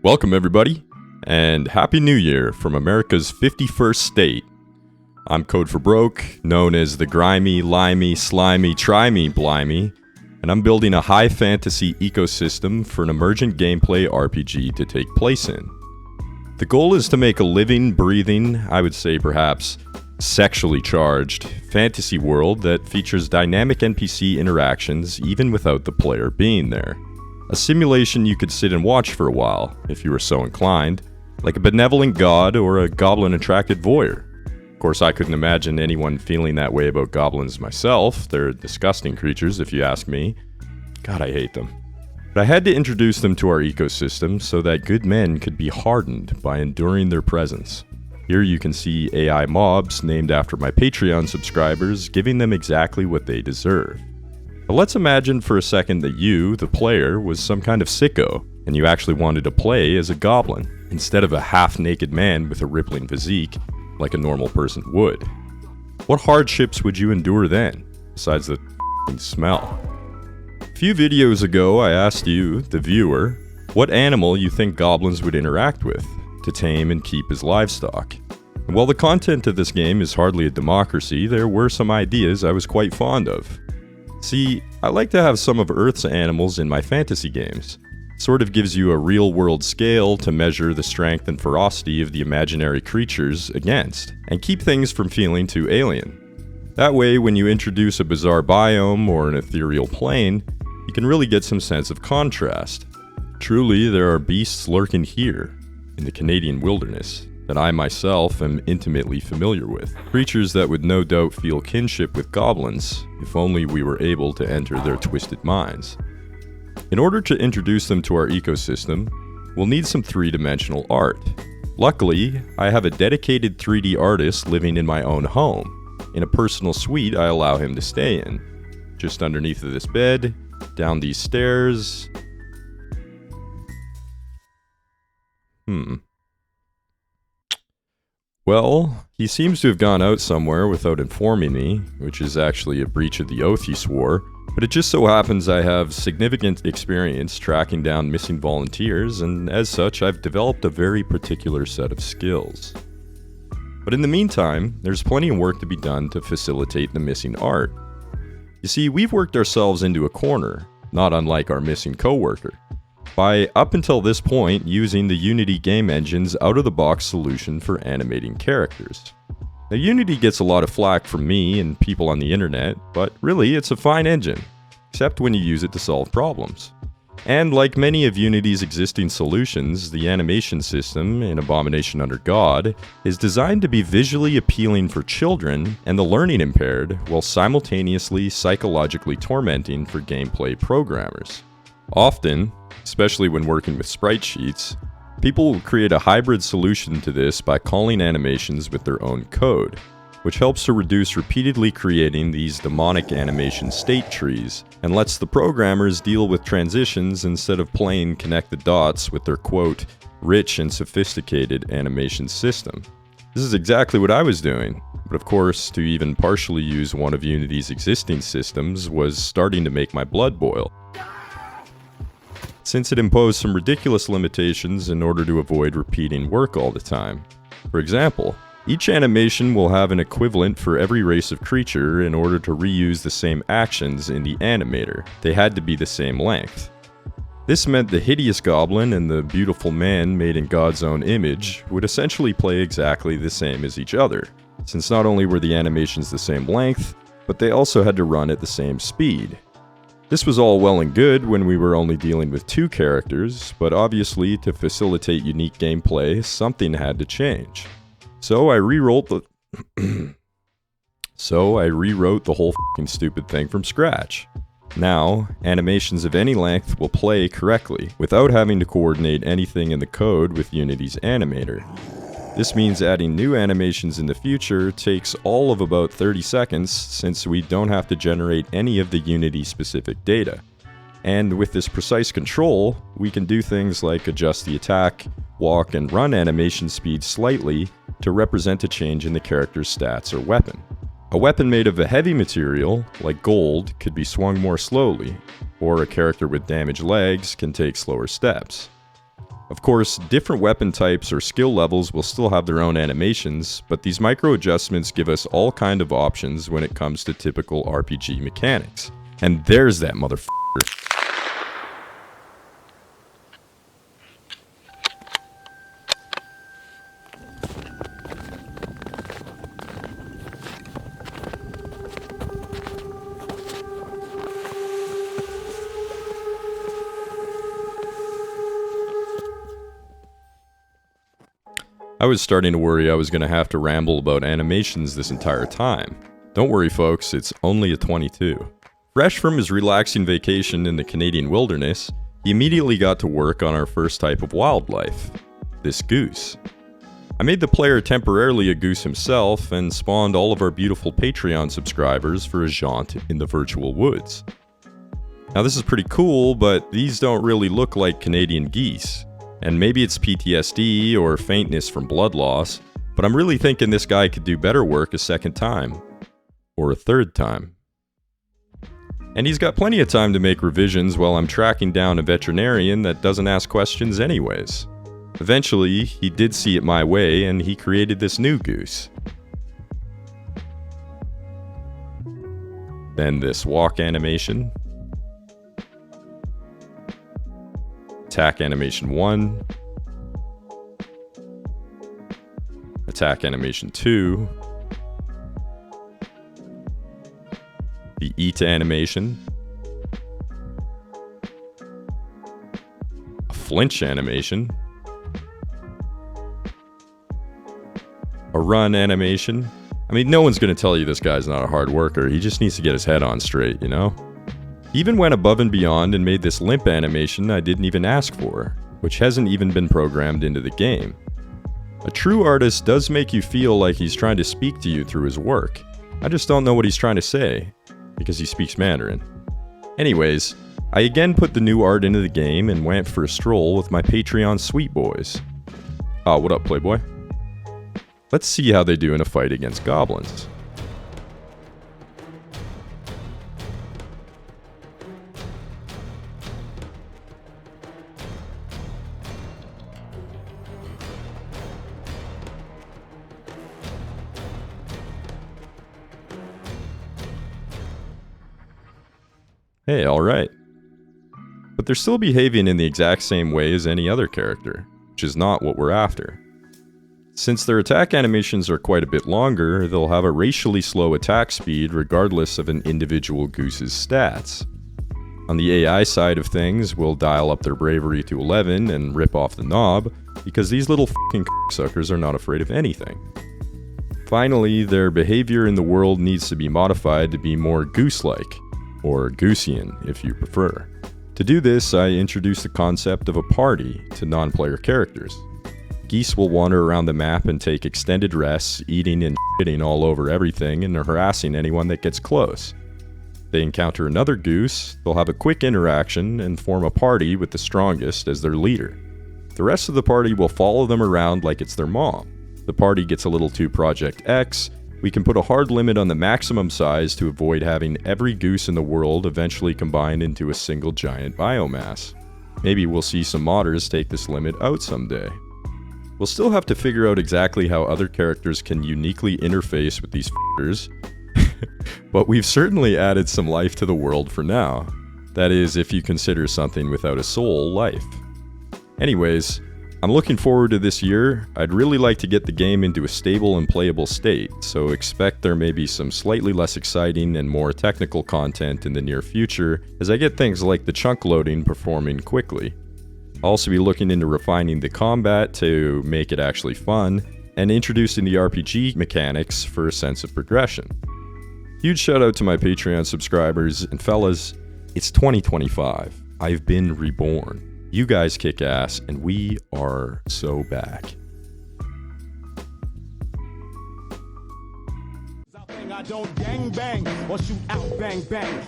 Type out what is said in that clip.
Welcome everybody, and Happy New Year from America's 51st state. I'm Code for Broke, known as the grimy, limey, slimy, try-me, blimey, and I'm building a high fantasy ecosystem for an emergent gameplay RPG to take place in. The goal is to make a living, breathing, I would say perhaps sexually charged, fantasy world that features dynamic NPC interactions even without the player being there. A simulation you could sit and watch for a while, if you were so inclined, like a benevolent god or a goblin-attracted voyeur. Of course, I couldn't imagine anyone feeling that way about goblins myself. They're disgusting creatures, if you ask me. God, I hate them. But I had to introduce them to our ecosystem so that good men could be hardened by enduring their presence. Here you can see AI mobs named after my Patreon subscribers, giving them exactly what they deserve. But let's imagine for a second that you, the player, was some kind of sicko, and you actually wanted to play as a goblin, instead of a half-naked man with a rippling physique, like a normal person would. What hardships would you endure then, besides the f***ing smell? A few videos ago I asked you, the viewer, what animal you think goblins would interact with, to tame and keep as livestock. And while the content of this game is hardly a democracy, there were some ideas I was quite fond of. See, I like to have some of Earth's animals in my fantasy games. Sort of gives you a real-world scale to measure the strength and ferocity of the imaginary creatures against, and keep things from feeling too alien. That way, when you introduce a bizarre biome or an ethereal plane, you can really get some sense of contrast. Truly, there are beasts lurking here, in the Canadian wilderness, that I myself am intimately familiar with. Creatures that would no doubt feel kinship with goblins, if only we were able to enter their twisted minds. In order to introduce them to our ecosystem, we'll need some three-dimensional art. Luckily, I have a dedicated 3D artist living in my own home, in a personal suite I allow him to stay in. Just underneath of this bed, down these stairs. Well, he seems to have gone out somewhere without informing me, which is actually a breach of the oath he swore, but it just so happens I have significant experience tracking down missing volunteers, and as such I've developed a very particular set of skills. But in the meantime, there's plenty of work to be done to facilitate the missing art. You see, we've worked ourselves into a corner, not unlike our missing coworker, by up until this point using the Unity game engine's out-of-the-box solution for animating characters. Now Unity gets a lot of flack from me and people on the internet, but really it's a fine engine, except when you use it to solve problems. And like many of Unity's existing solutions, the animation system, in Abomination Under God, is designed to be visually appealing for children and the learning impaired, while simultaneously psychologically tormenting for gameplay programmers. Often, especially when working with sprite sheets, people will create a hybrid solution to this by calling animations with their own code, which helps to reduce repeatedly creating these demonic animation state trees, and lets the programmers deal with transitions instead of plain connect the dots with their quote, rich and sophisticated animation system. This is exactly what I was doing, but of course, to even partially use one of Unity's existing systems was starting to make my blood boil, since it imposed some ridiculous limitations in order to avoid repeating work all the time. For example, each animation will have an equivalent for every race of creature in order to reuse the same actions in the animator. They had to be the same length. This meant the hideous goblin and the beautiful man made in God's own image would essentially play exactly the same as each other, since not only were the animations the same length, but they also had to run at the same speed. This was all well and good when we were only dealing with two characters, but obviously to facilitate unique gameplay, something had to change. So I rewrote the whole f***ing stupid thing from scratch. Now, animations of any length will play correctly, without having to coordinate anything in the code with Unity's animator. This means adding new animations in the future takes all of about 30 seconds, since we don't have to generate any of the Unity-specific data. And with this precise control, we can do things like adjust the attack, walk, and run animation speed slightly to represent a change in the character's stats or weapon. A weapon made of a heavy material, like gold, could be swung more slowly, or a character with damaged legs can take slower steps. Of course, different weapon types or skill levels will still have their own animations, but these micro adjustments give us all kind of options when it comes to typical RPG mechanics. And there's that motherfucker. I was starting to worry I was going to have to ramble about animations this entire time. Don't worry folks, it's only a 22. Fresh from his relaxing vacation in the Canadian wilderness, he immediately got to work on our first type of wildlife, this goose. I made the player temporarily a goose himself and spawned all of our beautiful Patreon subscribers for a jaunt in the virtual woods. Now this is pretty cool, but these don't really look like Canadian geese. And maybe it's PTSD or faintness from blood loss, but I'm really thinking this guy could do better work a second time. Or a third time. And he's got plenty of time to make revisions while I'm tracking down a veterinarian that doesn't ask questions anyways. Eventually, he did see it my way and he created this new goose. Then this walk animation. Attack animation 1. Attack animation 2. The eat animation. A flinch animation. A run animation. I mean, no one's gonna tell you this guy's not a hard worker. He just needs to get his head on straight, you know? He even went above and beyond and made this limp animation I didn't even ask for, which hasn't even been programmed into the game. A true artist does make you feel like he's trying to speak to you through his work. I just don't know what he's trying to say, because he speaks Mandarin. Anyways, I again put the new art into the game and went for a stroll with my Patreon sweet boys. Ah, what up, Playboy? Let's see how they do in a fight against goblins. Hey, alright. But they're still behaving in the exact same way as any other character, which is not what we're after. Since their attack animations are quite a bit longer, they'll have a racially slow attack speed regardless of an individual goose's stats. On the AI side of things, we'll dial up their bravery to 11 and rip off the knob, because these little f***ing suckers are not afraid of anything. Finally, their behavior in the world needs to be modified to be more goose-like, or Goosian if you prefer. To do this, I introduced the concept of a party to non-player characters. Geese will wander around the map and take extended rests, eating and shitting all over everything and harassing anyone that gets close. They encounter another goose, they'll have a quick interaction and form a party with the strongest as their leader. The rest of the party will follow them around like it's their mom. The party gets a little too Project X. We can put a hard limit on the maximum size to avoid having every goose in the world eventually combined into a single giant biomass. Maybe we'll see some modders take this limit out someday. We'll still have to figure out exactly how other characters can uniquely interface with these f***ers, but we've certainly added some life to the world for now. That is, if you consider something without a soul life. Anyways, I'm looking forward to this year. I'd really like to get the game into a stable and playable state, so expect there may be some slightly less exciting and more technical content in the near future as I get things like the chunk loading performing quickly. I'll also be looking into refining the combat to make it actually fun, and introducing the RPG mechanics for a sense of progression. Huge shout out to my Patreon subscribers, and fellas, it's 2025. I've been reborn. You guys kick ass, and we are so back. I don't gang bang or shoot out bang bang.